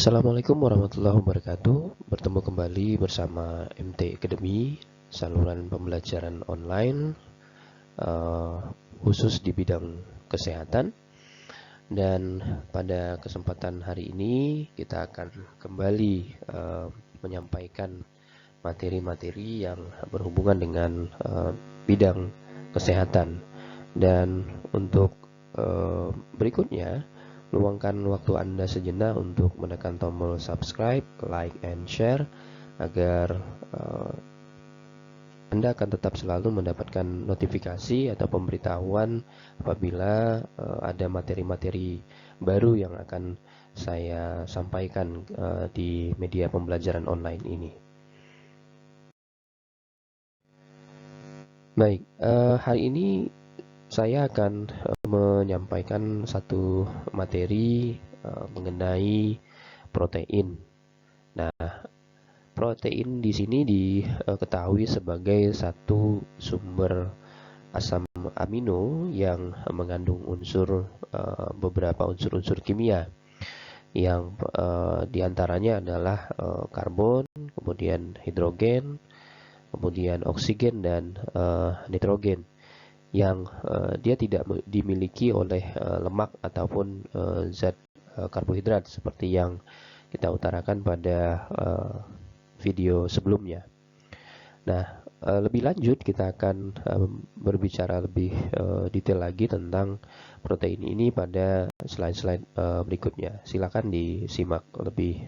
Assalamualaikum warahmatullahi wabarakatuh. Bertemu kembali bersama MT Academy, saluran pembelajaran online khusus di bidang kesehatan. Dan pada kesempatan hari ini kita akan kembali menyampaikan materi-materi yang berhubungan dengan bidang kesehatan. Dan untuk berikutnya, luangkan waktu Anda sejenak untuk menekan tombol subscribe, like, and share agar Anda akan tetap selalu mendapatkan notifikasi atau pemberitahuan apabila ada materi-materi baru yang akan saya sampaikan di media pembelajaran online ini. Baik, hari ini saya akan menyampaikan satu materi mengenai protein. Nah, protein di sini diketahui sebagai satu sumber asam amino yang mengandung beberapa unsur-unsur kimia yang diantaranya adalah karbon, kemudian hidrogen, kemudian oksigen dan nitrogen, yang dia tidak dimiliki oleh lemak ataupun zat karbohidrat seperti yang kita utarakan pada video sebelumnya. Nah, lebih lanjut kita akan berbicara lebih detail lagi tentang protein ini pada slide-slide berikutnya. Silakan disimak lebih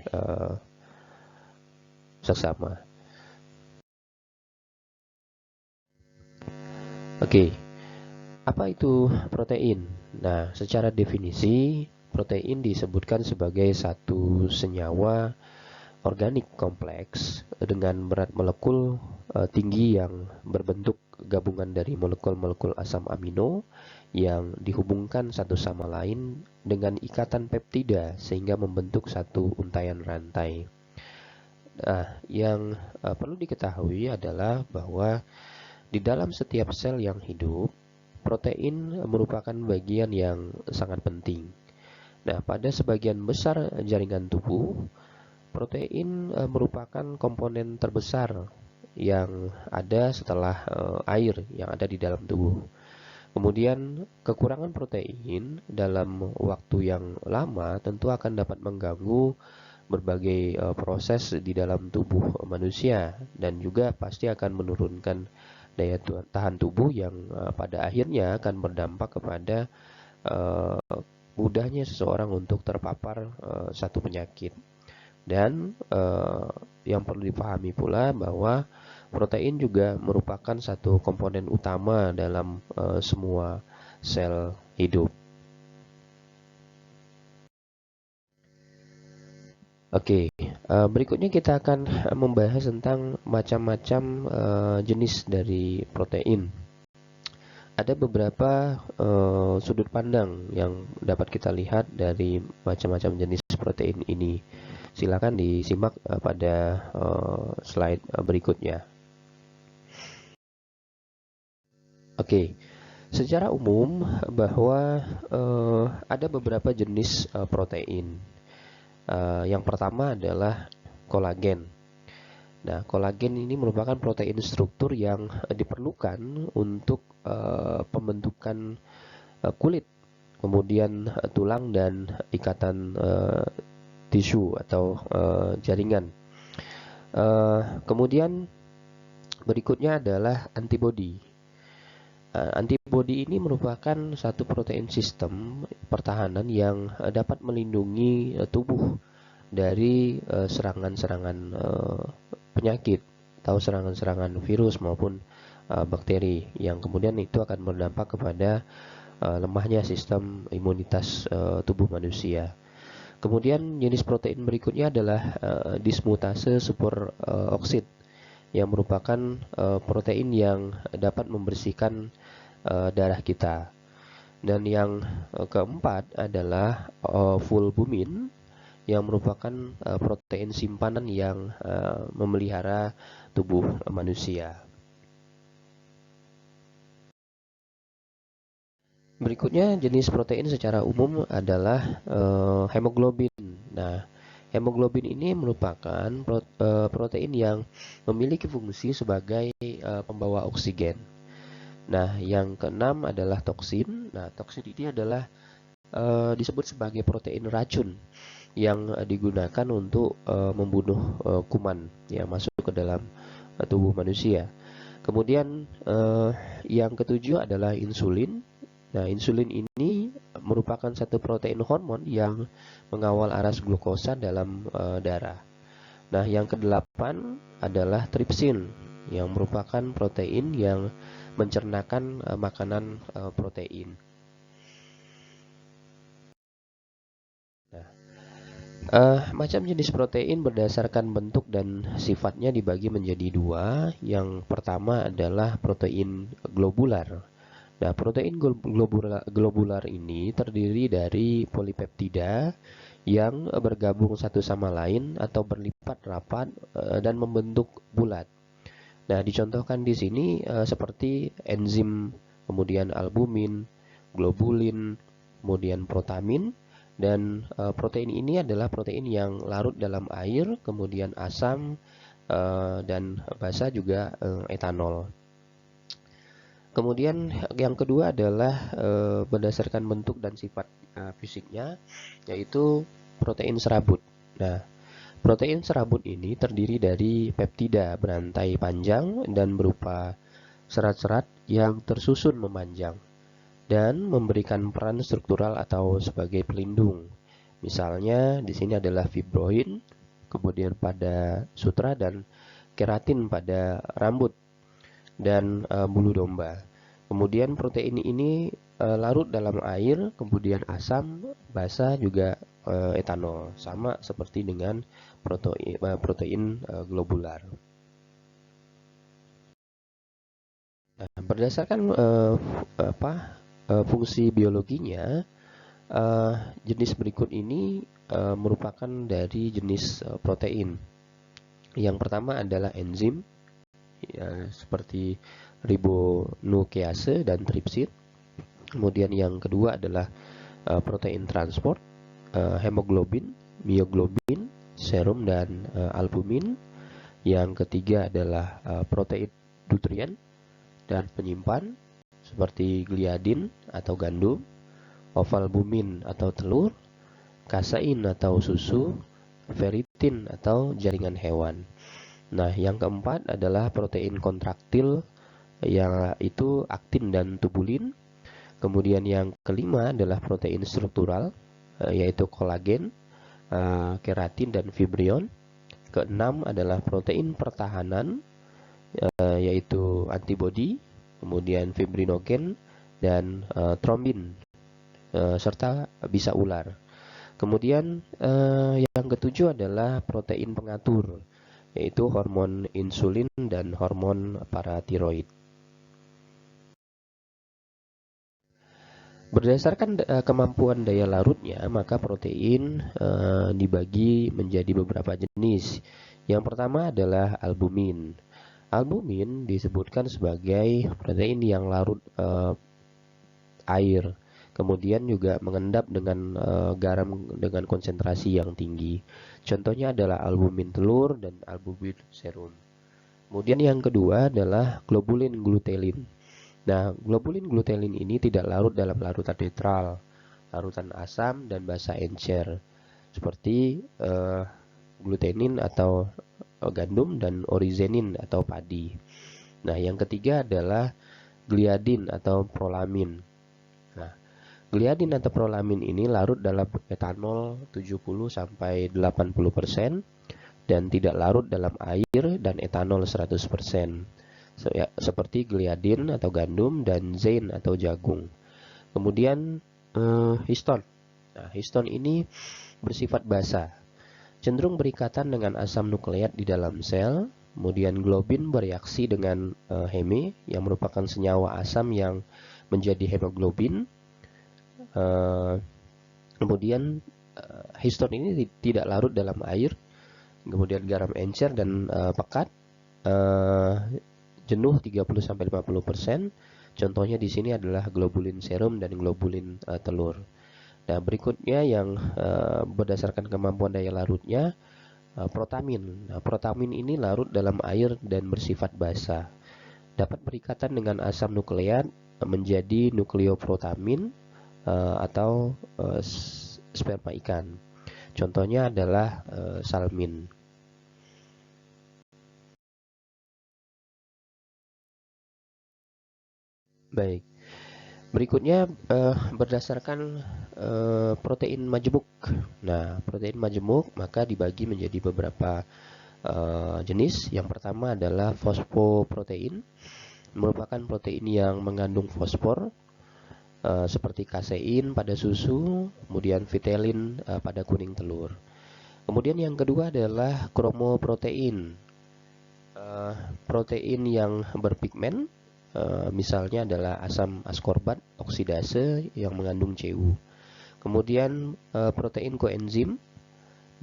seksama. Oke. Apa itu protein? Nah, secara definisi, protein disebutkan sebagai satu senyawa organik kompleks dengan berat molekul tinggi yang berbentuk gabungan dari molekul-molekul asam amino yang dihubungkan satu sama lain dengan ikatan peptida sehingga membentuk satu untaian rantai. Nah, yang perlu diketahui adalah bahwa di dalam setiap sel yang hidup, protein merupakan bagian yang sangat penting. Nah, pada sebagian besar jaringan tubuh, protein merupakan komponen terbesar yang ada setelah air yang ada di dalam tubuh. Kemudian, kekurangan protein dalam waktu yang lama tentu akan dapat mengganggu berbagai proses di dalam tubuh manusia dan juga pasti akan menurunkan daya tahan tubuh yang pada akhirnya akan berdampak kepada mudahnya seseorang untuk terpapar satu penyakit. Dan yang perlu dipahami pula bahwa protein juga merupakan satu komponen utama dalam semua sel hidup. Oke, berikutnya kita akan membahas tentang macam-macam jenis dari protein. Ada beberapa sudut pandang yang dapat kita lihat dari macam-macam jenis protein ini. Silakan disimak pada slide berikutnya. Oke, secara umum bahwa ada beberapa jenis protein. Yang pertama adalah kolagen. Nah, kolagen ini merupakan protein struktur yang diperlukan untuk pembentukan kulit, kemudian tulang dan ikatan tisu atau jaringan. Kemudian berikutnya adalah antibodi. Antibodi ini merupakan satu protein sistem pertahanan yang dapat melindungi tubuh dari serangan-serangan penyakit atau serangan-serangan virus maupun bakteri yang kemudian itu akan berdampak kepada lemahnya sistem imunitas tubuh manusia. Kemudian jenis protein berikutnya adalah dismutase superoksid yang merupakan protein yang dapat membersihkan darah kita. Dan yang keempat adalah fulbumin yang merupakan protein simpanan yang memelihara tubuh manusia. Berikutnya jenis protein secara umum adalah hemoglobin. Nah, Hemoglobin ini merupakan protein yang memiliki fungsi sebagai pembawa oksigen. Nah, yang keenam adalah toksin. Nah, toksin ini adalah disebut sebagai protein racun yang digunakan untuk membunuh kuman yang masuk ke dalam tubuh manusia. Kemudian yang ketujuh adalah insulin. Nah, insulin ini merupakan satu protein hormon yang mengawal aras glukosa dalam darah. Nah, yang kedelapan adalah tripsin yang merupakan protein yang mencernakan makanan protein. Macam jenis protein berdasarkan bentuk dan sifatnya dibagi menjadi dua. Yang pertama adalah protein globular. Nah, protein globular ini terdiri dari polipeptida yang bergabung satu sama lain atau berlipat rapat dan membentuk bulat. Nah, dicontohkan di sini seperti enzim, kemudian albumin, globulin, kemudian protamin. Dan protein ini adalah protein yang larut dalam air, kemudian asam, dan basa juga etanol. Kemudian yang kedua adalah berdasarkan bentuk dan sifat fisiknya, yaitu protein serabut. Nah, protein serabut ini terdiri dari peptida berantai panjang dan berupa serat-serat yang tersusun memanjang dan memberikan peran struktural atau sebagai pelindung. Misalnya di sini adalah fibroin, kemudian pada sutra dan keratin pada rambut dan bulu domba. Kemudian protein ini larut dalam air, kemudian asam, basa juga etanol, sama seperti dengan protein globular. Nah, berdasarkan fungsi biologinya, jenis berikut ini merupakan dari jenis protein. Yang pertama adalah enzim, ya, seperti ribonuklease dan tripsin. Kemudian yang kedua adalah protein transport, hemoglobin, mioglobin, serum dan albumin. Yang ketiga adalah protein nutrien dan penyimpan seperti gliadin atau gandum, ovalbumin atau telur, kasein atau susu, ferritin atau jaringan hewan. Nah, yang keempat adalah protein kontraktil, yaitu aktin dan tubulin. Kemudian yang kelima adalah protein struktural, yaitu kolagen, keratin dan fibrion. Keenam adalah protein pertahanan, yaitu antibodi, kemudian fibrinogen dan trombin, serta bisa ular. Kemudian yang ketujuh adalah protein pengatur, yaitu hormon insulin dan hormon paratiroid. Berdasarkan kemampuan daya larutnya, maka protein dibagi menjadi beberapa jenis. Yang pertama adalah albumin. Albumin disebutkan sebagai protein yang larut air, kemudian juga mengendap dengan garam dengan konsentrasi yang tinggi. Contohnya adalah albumin telur dan albumin serum. Kemudian yang kedua adalah globulin glutelin. Nah, globulin glutelin ini tidak larut dalam larutan netral, larutan asam dan basa encer, seperti glutenin atau gandum dan orizenin atau padi. Nah, yang ketiga adalah gliadin atau prolamin. Nah, gliadin atau prolamin ini larut dalam etanol 70-80% dan tidak larut dalam air dan etanol 100%. Seperti gliadin atau gandum dan zein atau jagung. Kemudian histon. Nah, histon ini bersifat basa, cenderung berikatan dengan asam nukleat di dalam sel. Kemudian globin bereaksi dengan heme yang merupakan senyawa asam yang menjadi hemoglobin. Kemudian histon ini tidak larut dalam air. Kemudian garam encer dan pekat, jenuh 30-50%. Contohnya di sini adalah globulin serum dan globulin telur. Nah, berikutnya yang berdasarkan kemampuan daya larutnya, protamin. Nah, protamin ini larut dalam air dan bersifat basa. Dapat berikatan dengan asam nukleat menjadi nukleoprotamin atau sperma ikan. Contohnya adalah salmin. Baik. Berikutnya berdasarkan protein majemuk. Nah, protein majemuk maka dibagi menjadi beberapa jenis. Yang pertama adalah fosfoprotein, merupakan protein yang mengandung fosfor seperti kasein pada susu, kemudian vitelin pada kuning telur. Kemudian yang kedua adalah kromoprotein, protein yang berpigmen. Misalnya adalah asam askorbat oksidase yang mengandung Cu. Kemudian protein koenzim,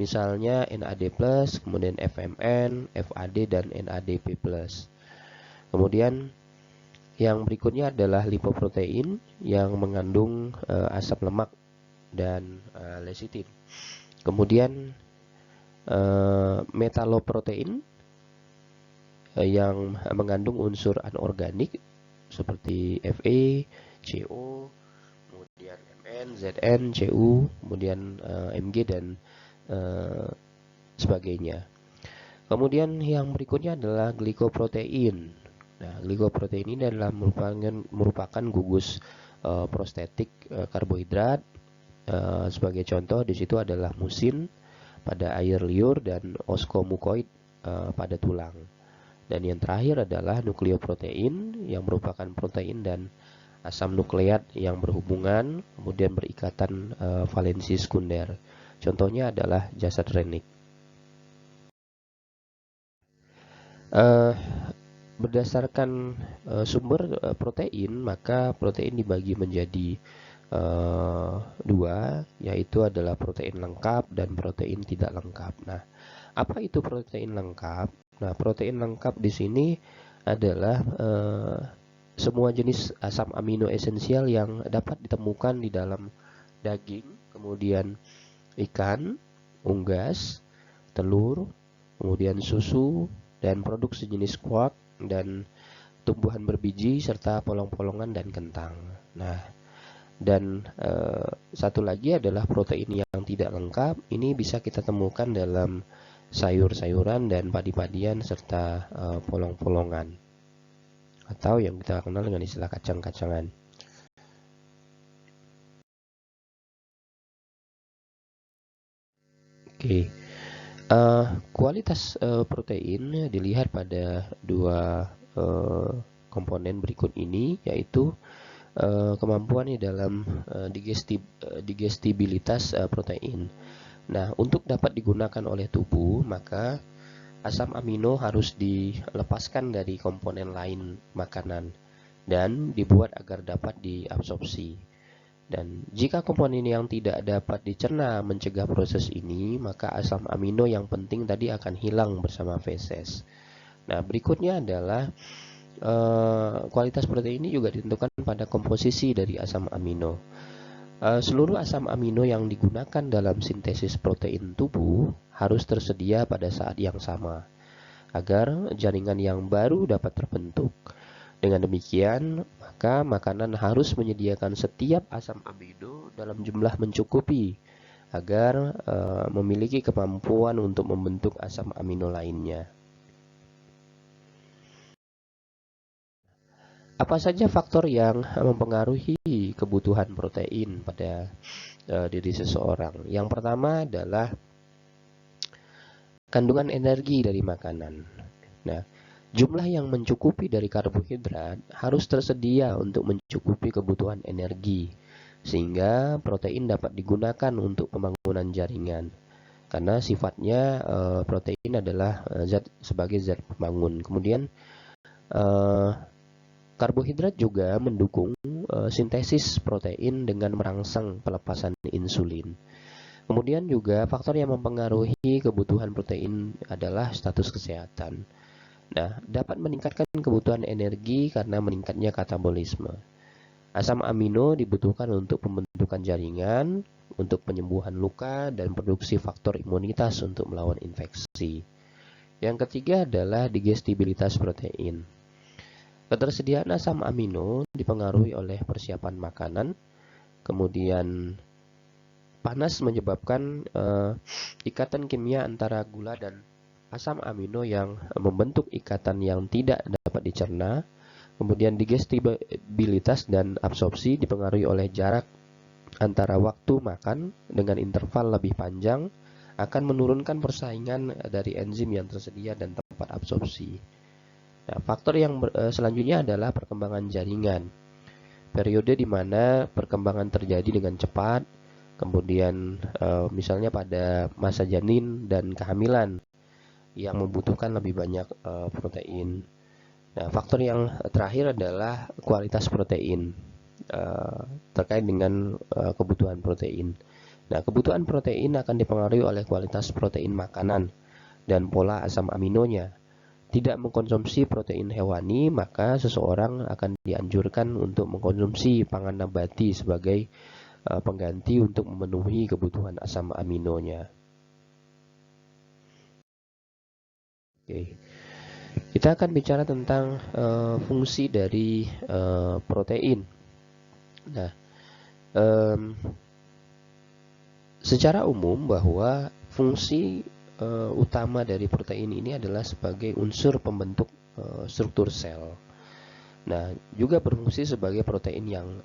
misalnya NAD+, kemudian FMN, FAD, dan NADP+. Kemudian yang berikutnya adalah lipoprotein yang mengandung asam lemak dan lecitin. Kemudian metaloprotein yang mengandung unsur anorganik seperti Fe, Co, kemudian Mn, Zn, Cu, kemudian Mg dan sebagainya. Kemudian yang berikutnya adalah glikoprotein. Nah, glikoprotein ini adalah merupakan gugus prostetik karbohidrat. Sebagai contoh di situ adalah musin pada air liur dan oskomukoid pada tulang. Dan yang terakhir adalah nukleoprotein yang merupakan protein dan asam nukleat yang berhubungan kemudian berikatan valensi sekunder. Contohnya adalah jasad renik. Berdasarkan sumber protein, maka protein dibagi menjadi dua, yaitu adalah protein lengkap dan protein tidak lengkap. Nah, apa itu protein lengkap? Nah, protein lengkap di sini adalah semua jenis asam amino esensial yang dapat ditemukan di dalam daging, kemudian ikan, unggas, telur, kemudian susu, dan produk sejenis quark, dan tumbuhan berbiji, serta polong-polongan dan kentang. Nah, dan satu lagi adalah protein yang tidak lengkap. Ini bisa kita temukan dalam sayur-sayuran dan padi-padian serta polong-polongan, atau yang kita kenal dengan istilah kacang-kacangan. Oke. Kualitas protein dilihat pada dua komponen berikut ini, yaitu kemampuannya dalam digestibilitas protein. Nah, untuk dapat digunakan oleh tubuh, maka asam amino harus dilepaskan dari komponen lain makanan dan dibuat agar dapat diabsorpsi. Dan jika komponen yang tidak dapat dicerna mencegah proses ini, maka asam amino yang penting tadi akan hilang bersama feses. Nah, berikutnya adalah kualitas protein ini juga ditentukan pada komposisi dari asam amino. Seluruh asam amino yang digunakan dalam sintesis protein tubuh harus tersedia pada saat yang sama, agar jaringan yang baru dapat terbentuk. Dengan demikian, maka makanan harus menyediakan setiap asam amino dalam jumlah mencukupi, agar memiliki kemampuan untuk membentuk asam amino lainnya. Apa saja faktor yang mempengaruhi kebutuhan protein pada diri seseorang? Yang pertama adalah kandungan energi dari makanan. Nah, jumlah yang mencukupi dari karbohidrat harus tersedia untuk mencukupi kebutuhan energi, sehingga protein dapat digunakan untuk pembangunan jaringan. Karena sifatnya protein adalah sebagai zat pembangun. Kemudian karbohidrat juga mendukung sintesis protein dengan merangsang pelepasan insulin. Kemudian juga faktor yang mempengaruhi kebutuhan protein adalah status kesehatan. Nah, dapat meningkatkan kebutuhan energi karena meningkatnya katabolisme. Asam amino dibutuhkan untuk pembentukan jaringan, untuk penyembuhan luka, dan produksi faktor imunitas untuk melawan infeksi. Yang ketiga adalah digestibilitas protein. Ketersediaan asam amino dipengaruhi oleh persiapan makanan, kemudian panas menyebabkan ikatan kimia antara gula dan asam amino yang membentuk ikatan yang tidak dapat dicerna. Kemudian digestibilitas dan absorpsi dipengaruhi oleh jarak antara waktu makan dengan interval lebih panjang akan menurunkan persaingan dari enzim yang tersedia dan tempat absorpsi. Nah, faktor yang selanjutnya adalah perkembangan jaringan. Periode di mana perkembangan terjadi dengan cepat, kemudian misalnya pada masa janin dan kehamilan yang membutuhkan lebih banyak protein. Nah, faktor yang terakhir adalah kualitas protein, terkait dengan kebutuhan protein. Nah, kebutuhan protein akan dipengaruhi oleh kualitas protein makanan dan pola asam aminonya. Tidak mengkonsumsi protein hewani, maka seseorang akan dianjurkan untuk mengkonsumsi pangan nabati sebagai pengganti untuk memenuhi kebutuhan asam aminonya. Oke. Kita akan bicara tentang fungsi dari protein. Nah, secara umum bahwa fungsi utama dari protein ini adalah sebagai unsur pembentuk struktur sel. Nah, juga berfungsi sebagai protein yang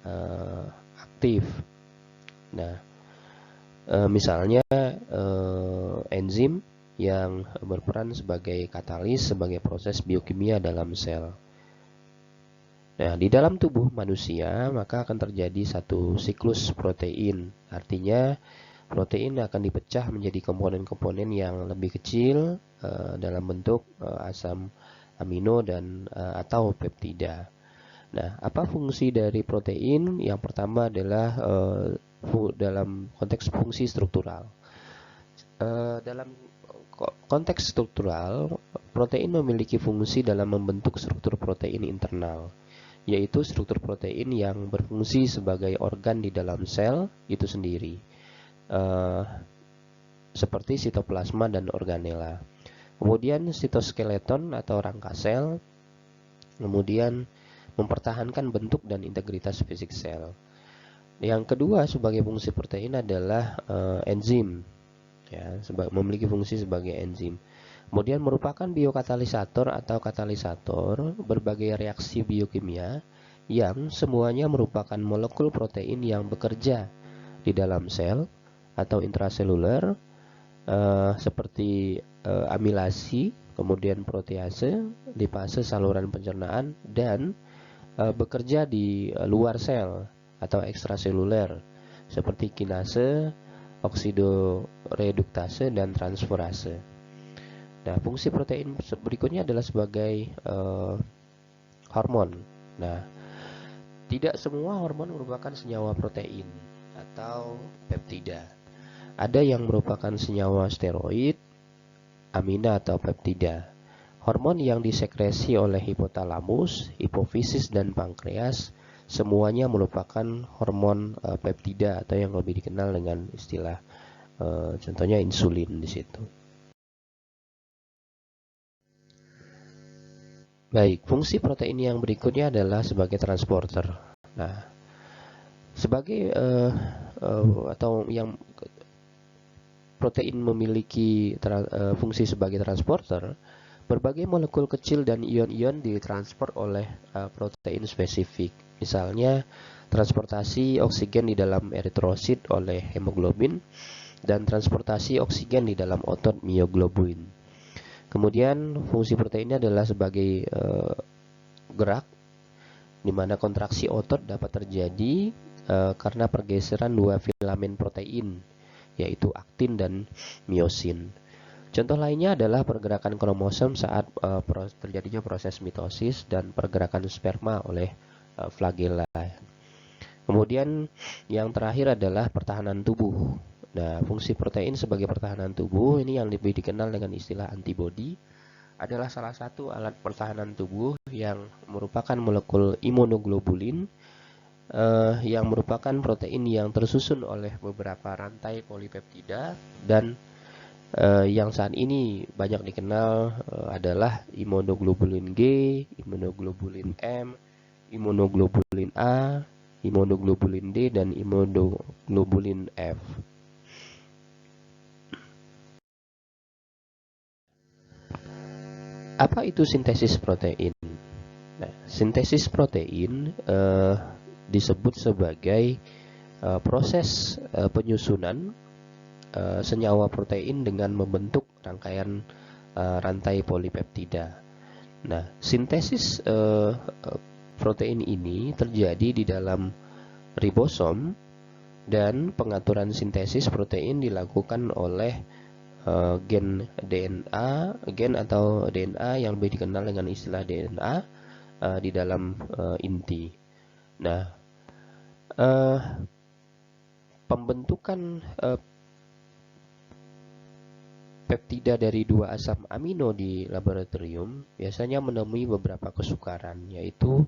aktif. Nah, misalnya enzim yang berperan sebagai katalis sebagai proses biokimia dalam sel. Nah, di dalam tubuh manusia maka akan terjadi satu siklus protein. Artinya protein akan dipecah menjadi komponen-komponen yang lebih kecil dalam bentuk asam amino dan atau peptida. Nah, apa fungsi dari protein? Yang pertama adalah dalam konteks fungsi struktural. Dalam konteks struktural, protein memiliki fungsi dalam membentuk struktur protein internal, yaitu struktur protein yang berfungsi sebagai organ di dalam sel itu sendiri, seperti sitoplasma dan organela. Kemudian sitoskeleton atau rangka sel, kemudian mempertahankan bentuk dan integritas fisik sel. Yang kedua sebagai fungsi protein adalah enzim. Ya, memiliki fungsi sebagai enzim. Kemudian merupakan biokatalisator atau katalisator berbagai reaksi biokimia yang semuanya merupakan molekul protein yang bekerja di dalam sel atau intraseluler, seperti amilasi, kemudian protease, lipase saluran pencernaan, dan bekerja di luar sel atau ekstraseluler seperti kinase, oksidoreduktase, dan transferase. Nah, fungsi protein berikutnya adalah sebagai hormon. Nah, tidak semua hormon merupakan senyawa protein atau peptida. Ada yang merupakan senyawa steroid, amina atau peptida. Hormon yang disekresi oleh hipotalamus, hipofisis, dan pankreas semuanya merupakan hormon peptida atau yang lebih dikenal dengan istilah contohnya insulin di situ. Baik, fungsi protein yang berikutnya adalah sebagai transporter. Nah, sebagai atau yang protein memiliki fungsi sebagai transporter, berbagai molekul kecil dan ion-ion ditransport oleh protein spesifik. Misalnya, transportasi oksigen di dalam eritrosit oleh hemoglobin dan transportasi oksigen di dalam otot mioglobin. Kemudian, fungsi proteinnya adalah sebagai gerak, di mana kontraksi otot dapat terjadi karena pergeseran dua filamen protein, yaitu aktin dan miosin. Contoh lainnya adalah pergerakan kromosom saat terjadinya proses mitosis dan pergerakan sperma oleh flagella. Kemudian yang terakhir adalah pertahanan tubuh. Nah, fungsi protein sebagai pertahanan tubuh ini yang lebih dikenal dengan istilah antibodi adalah salah satu alat pertahanan tubuh yang merupakan molekul imunoglobulin yang merupakan protein yang tersusun oleh beberapa rantai polipeptida dan yang saat ini banyak dikenal adalah imunoglobulin G, imunoglobulin M, imunoglobulin A, imunoglobulin D, dan imunoglobulin F. Apa itu sintesis protein? Nah, sintesis protein disebut sebagai proses penyusunan senyawa protein dengan membentuk rangkaian rantai polipeptida. Nah, sintesis protein ini terjadi di dalam ribosom dan pengaturan sintesis protein dilakukan oleh gen DNA, gen atau DNA yang lebih dikenal dengan istilah DNA di dalam inti. Nah, pembentukan peptida dari dua asam amino di laboratorium biasanya menemui beberapa kesukaran, yaitu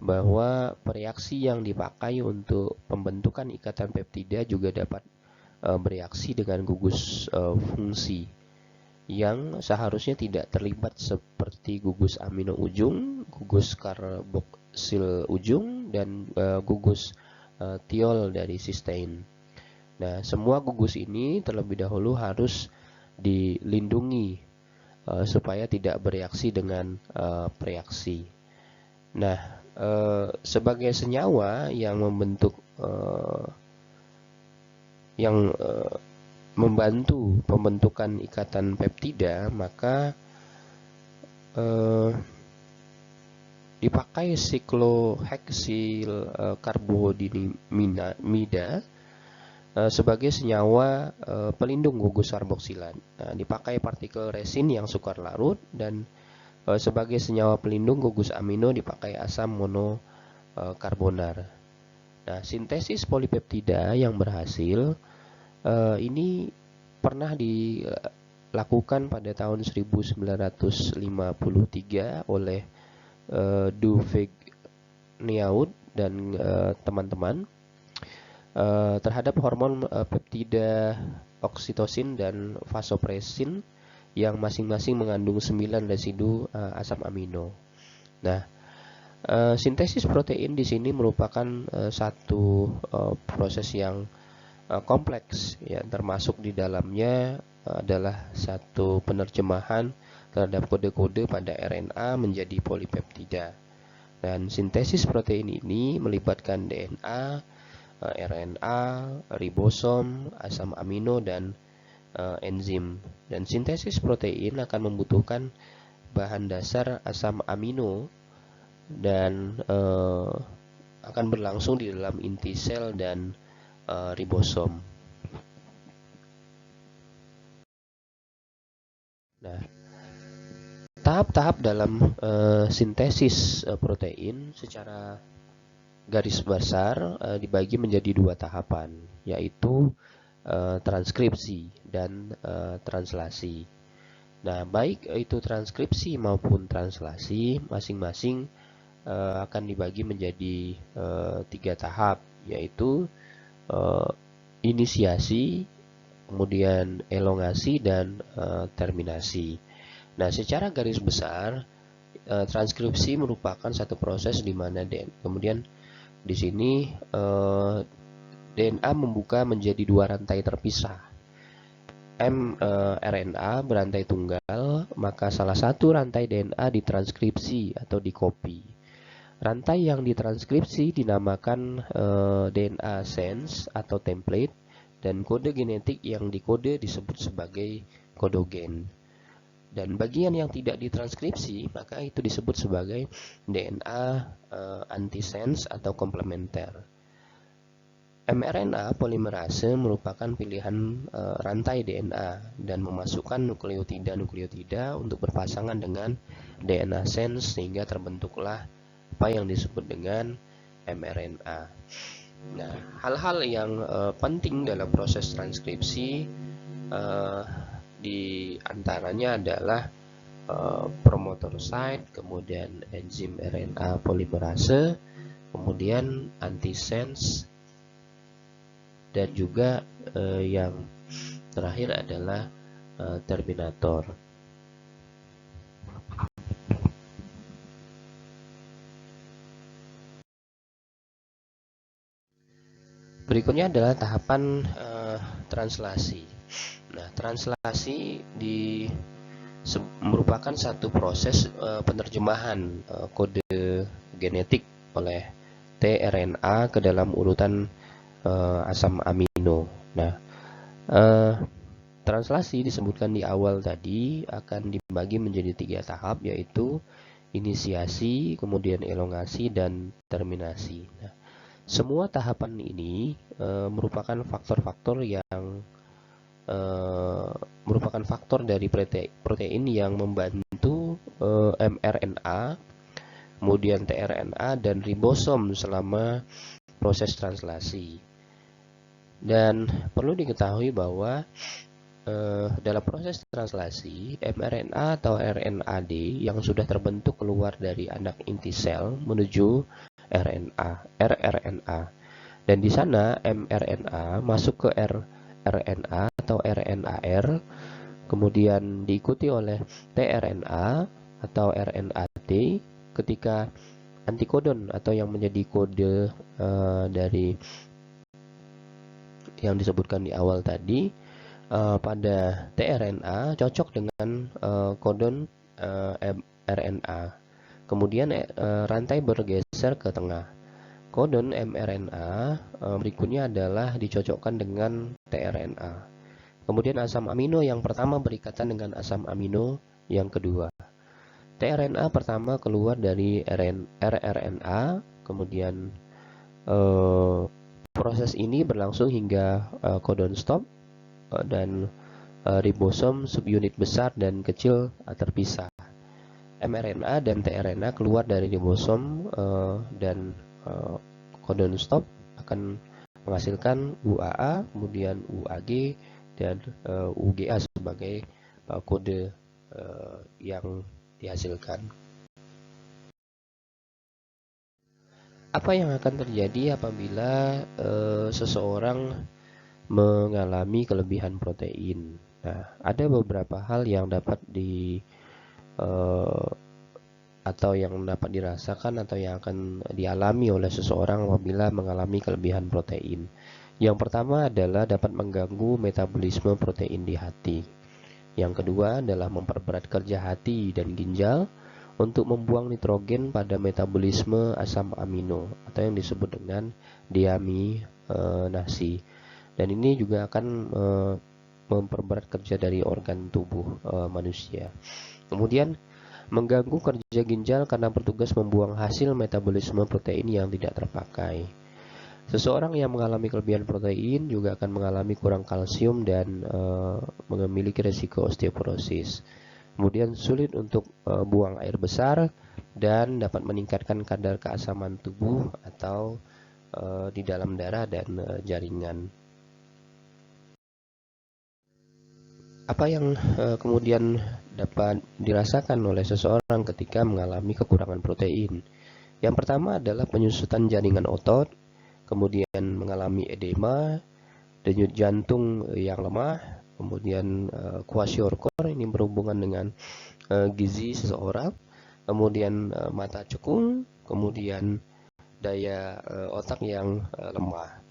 bahwa reaksi yang dipakai untuk pembentukan ikatan peptida juga dapat bereaksi dengan gugus fungsi yang seharusnya tidak terlibat, seperti gugus amino ujung, gugus karboksil ujung, dan gugus tiol dari cysteine. Nah, semua gugus ini terlebih dahulu harus dilindungi supaya tidak bereaksi dengan preaksi. Nah, sebagai senyawa yang membentuk membantu pembentukan ikatan peptida, maka dipakai sikloheksil karbondiimida sebagai senyawa pelindung gugus karboksilat. Nah, dipakai partikel resin yang sukar larut, dan sebagai senyawa pelindung gugus amino dipakai asam monokarbonar. Nah, sintesis polipeptida yang berhasil ini pernah dilakukan pada tahun 1953 oleh Duvigneaud dan teman-teman terhadap hormon peptida oksitosin dan vasopresin yang masing-masing mengandung 9 residu asam amino. Nah, sintesis protein di sini merupakan satu proses yang kompleks, ya, termasuk di dalamnya adalah satu penerjemahan terhadap kode-kode pada RNA menjadi polipeptida. Dan sintesis protein ini melibatkan DNA, RNA, ribosom, asam amino, dan enzim. Dan sintesis protein akan membutuhkan bahan dasar asam amino dan akan berlangsung di dalam inti sel dan ribosom. Nah, tahap-tahap dalam sintesis protein secara garis besar dibagi menjadi dua tahapan, yaitu transkripsi dan translasi. Nah, baik itu transkripsi maupun translasi masing-masing akan dibagi menjadi 3 tahap, yaitu inisiasi, kemudian elongasi, dan terminasi. Nah, secara garis besar transkripsi merupakan satu proses di mana kemudian di sini DNA membuka menjadi 2 rantai terpisah. mRNA berantai tunggal, maka salah satu rantai DNA ditranskripsi atau dikopi. Rantai yang ditranskripsi dinamakan DNA sense atau template, dan kode genetik yang dikode disebut sebagai kodogen. Dan bagian yang tidak ditranskripsi, maka itu disebut sebagai DNA antisense atau komplementer. mRNA polimerase merupakan pilihan rantai DNA dan memasukkan nukleotida untuk berpasangan dengan DNA sense sehingga terbentuklah apa yang disebut dengan mRNA. Nah, hal-hal yang penting dalam proses transkripsi di antaranya adalah promoter site, kemudian enzim RNA polimerase, kemudian antisense, dan juga yang terakhir adalah terminator. Berikutnya adalah tahapan translasi. Nah, translasi merupakan satu proses penerjemahan kode genetik oleh tRNA ke dalam urutan asam amino. Nah, translasi disebutkan di awal tadi akan dibagi menjadi 3 tahap, yaitu inisiasi, kemudian elongasi, dan terminasi. Nah, semua tahapan ini merupakan faktor-faktor dari protein yang membantu mRNA, kemudian tRNA, dan ribosom selama proses translasi. Dan perlu diketahui bahwa dalam proses translasi, mRNA atau RNAD yang sudah terbentuk keluar dari anak inti sel menuju rRNA. Dan di sana mRNA masuk ke rRNA atau RNAR, kemudian diikuti oleh tRNA atau RNAT. Ketika antikodon atau yang menjadi kode dari yang disebutkan di awal tadi pada tRNA cocok dengan kodon RNA. Kemudian rantai bergeser ke tengah. Kodon mRNA berikutnya adalah dicocokkan dengan tRNA. Kemudian asam amino yang pertama berikatan dengan asam amino yang kedua. tRNA pertama keluar dari rRNA, kemudian proses ini berlangsung hingga codon stop dan ribosom subunit besar dan kecil terpisah. mRNA dan tRNA keluar dari ribosom dan codon stop akan menghasilkan UAA, kemudian UAG, dan UGA sebagai kode yang dihasilkan. Apa yang akan terjadi apabila seseorang mengalami kelebihan protein? Nah, ada beberapa hal yang dapat atau yang dapat dirasakan atau yang akan dialami oleh seseorang apabila mengalami kelebihan protein. Yang pertama adalah dapat mengganggu metabolisme protein di hati. Yang kedua adalah memperberat kerja hati dan ginjal untuk membuang nitrogen pada metabolisme asam amino atau yang disebut dengan deaminasi. Dan ini juga akan memperberat kerja dari organ tubuh manusia. Kemudian mengganggu kerja ginjal karena bertugas membuang hasil metabolisme protein yang tidak terpakai. Seseorang yang mengalami kelebihan protein juga akan mengalami kurang kalsium dan memiliki risiko osteoporosis. Kemudian sulit untuk buang air besar dan dapat meningkatkan kadar keasaman tubuh atau di dalam darah dan jaringan. Apa yang kemudian dapat dirasakan oleh seseorang ketika mengalami kekurangan protein? Yang pertama adalah penyusutan jaringan otot, kemudian mengalami edema, denyut jantung yang lemah, kemudian kwashiorkor ini berhubungan dengan gizi seseorang, kemudian mata cekung, kemudian daya otak yang lemah.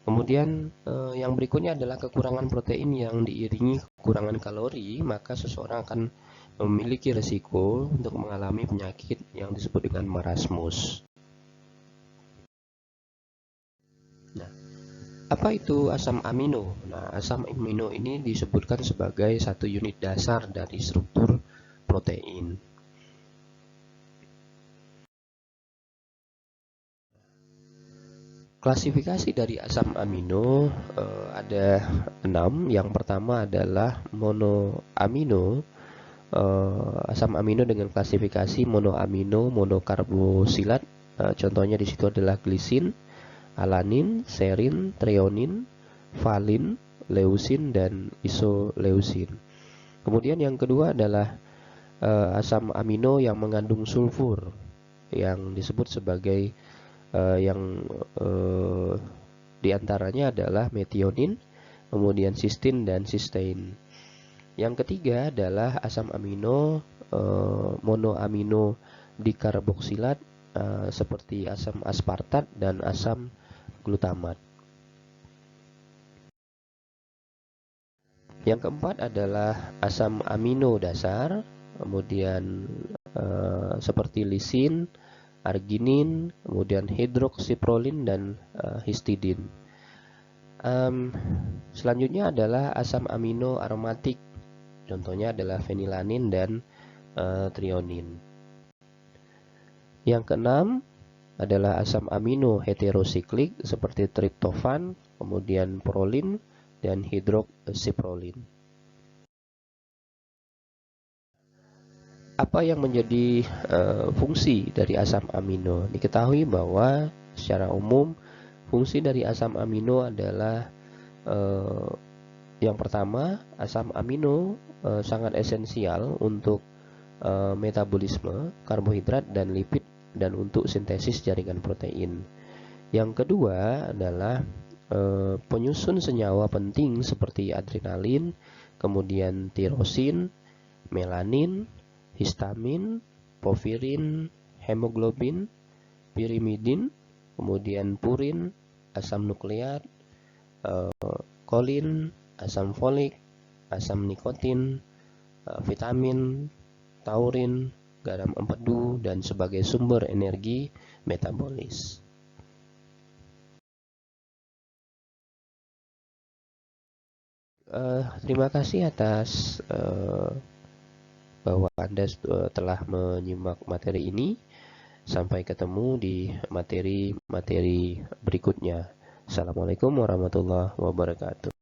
Kemudian yang berikutnya adalah kekurangan protein yang diiringi kekurangan kalori, maka seseorang akan memiliki risiko untuk mengalami penyakit yang disebut dengan marasmus. Nah, apa itu asam amino? Nah, asam amino ini disebutkan sebagai satu unit dasar dari struktur protein. Klasifikasi dari asam amino ada 6. Yang pertama adalah monoamino. Asam amino dengan klasifikasi monoamino monokarbosilat. Contohnya di situ adalah glisin, alanin, serin, treonin, valin, leusin, dan isoleusin. Kemudian yang kedua adalah asam amino yang mengandung sulfur yang disebut sebagai yang diantaranya adalah metionin, kemudian cysteine dan cysteine. Yang ketiga adalah asam amino monoamino dikarboksilat seperti asam aspartat dan asam glutamat. Yang keempat adalah asam amino dasar, kemudian seperti lisin, arginin, kemudian hidroksiprolin dan histidin. Selanjutnya adalah asam amino aromatik, contohnya adalah fenilanin dan trionin. Yang keenam adalah asam amino heterosiklik seperti triptofan, kemudian prolin dan hidroksiprolin. Apa yang menjadi fungsi dari asam amino? Diketahui bahwa secara umum fungsi dari asam amino adalah yang pertama, asam amino sangat esensial untuk metabolisme karbohidrat dan lipid dan untuk sintesis jaringan protein. Yang kedua adalah penyusun senyawa penting seperti adrenalin, kemudian tirosin, melanin, histamin, porfirin, hemoglobin, pirimidin, kemudian purin, asam nukleat, kolin, asam folik, asam nikotin, vitamin, taurin, garam empedu, dan sebagai sumber energi metabolis. Terima kasih atas bahwa Anda telah menyimak materi ini. Sampai ketemu di materi-materi berikutnya. Assalamualaikum warahmatullahi wabarakatuh.